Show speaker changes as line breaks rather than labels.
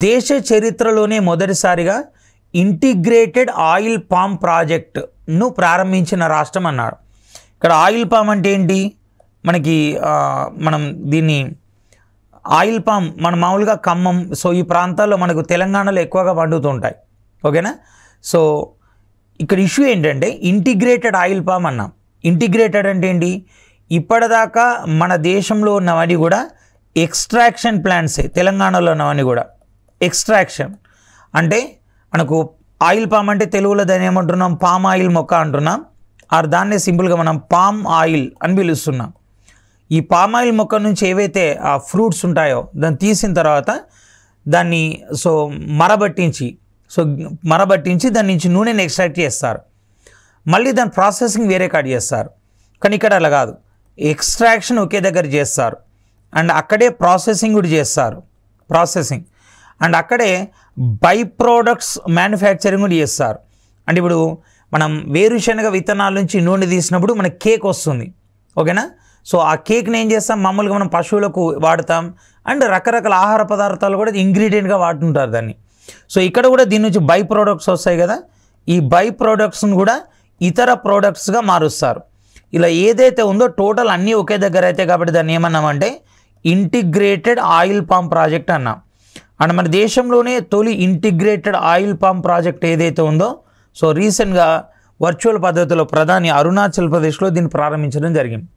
దేశ చరిత్రలోనే మొదటిసారిగా ఇంటిగ్రేటెడ్ ఆయిల్ పామ్ ప్రాజెక్ట్ను ప్రారంభించిన రాష్ట్రం అన్నాడు. ఇక్కడ ఆయిల్ పామ్ అంటే ఏంటి? మనకి మనం దీన్ని ఆయిల్ పామ్ మన మామూలుగా ఖమ్మం, సో ఈ ప్రాంతాల్లో మనకు తెలంగాణలో ఎక్కువగా పండుతుంటాయి. ఓకేనా? సో ఇక్కడ ఇష్యూ ఏంటంటే ఇంటిగ్రేటెడ్ ఆయిల్ పామ్ అన్నాం. ఇంటిగ్రేటెడ్ అంటే ఏంటి? ఇప్పటిదాకా మన దేశంలో ఉన్నవన్నీ కూడా ఎక్స్ట్రాక్షన్ ప్లాంట్సే. తెలంగాణలో ఉన్నవన్నీ కూడా ఎక్స్ట్రాక్షన్ అంటే మనకు ఆయిల్ పామ్ అంటే తెలుగులో దాన్ని ఏమంటున్నాం? పామ్ ఆయిల్ మొక్క అంటున్నాం. ఆర్ దాన్నే సింపుల్గా మనం పామ్ ఆయిల్ అని పిలుస్తున్నాం. ఈ పామ్ ఆయిల్ మొక్క నుంచి ఏవైతే ఆ ఫ్రూట్స్ ఉంటాయో దాన్ని తీసిన తర్వాత దాన్ని మరబట్టించి దాని నుంచి నూనెని ఎక్స్ట్రాక్ట్ చేస్తారు. మళ్ళీ దాని ప్రాసెసింగ్ వేరే కాడ చేస్తారు. కానీ ఇక్కడ అలా కాదు, ఎక్స్ట్రాక్షన్ ఒకే దగ్గర చేస్తారు అండ్ అక్కడే ప్రాసెసింగ్ కూడా చేస్తారు. అండ్ అక్కడే బై ప్రోడక్ట్స్ మ్యానుఫ్యాక్చరింగ్ కూడా చేస్తారు. అంటే ఇప్పుడు మనం వేరుశనగ విత్తనాల నుంచి నూనె తీసినప్పుడు మనకి కేక్ వస్తుంది. ఓకేనా? సో ఆ కేక్ని ఏం చేస్తాం? మామూలుగా మనం పశువులకు వాడతాం అండ్ రకరకాల ఆహార పదార్థాలు కూడా ఇంగ్రీడియంట్గా వాడుతుంటారు దాన్ని. సో ఇక్కడ కూడా దీని నుంచి బై ప్రోడక్ట్స్ వస్తాయి కదా, ఈ బై ప్రోడక్ట్స్ని కూడా ఇతర ప్రోడక్ట్స్గా మారుస్తారు. ఇలా ఏదైతే ఉందో టోటల్ అన్నీ ఒకే దగ్గర అయితే కాబట్టి దాన్ని ఏమన్నామంటే ఇంటిగ్రేటెడ్ ఆయిల్ పామ్ ప్రాజెక్ట్ అన్నాం. అండ్ మన దేశంలోనే తొలి ఇంటిగ్రేటెడ్ ఆయిల్ పామ్ ప్రాజెక్ట్ ఏదైతే ఉందో, సో రీసెంట్గా వర్చువల్ పద్ధతిలో ప్రధాని అరుణాచల్ ప్రదేశ్లో దీన్ని ప్రారంభించడం జరిగింది.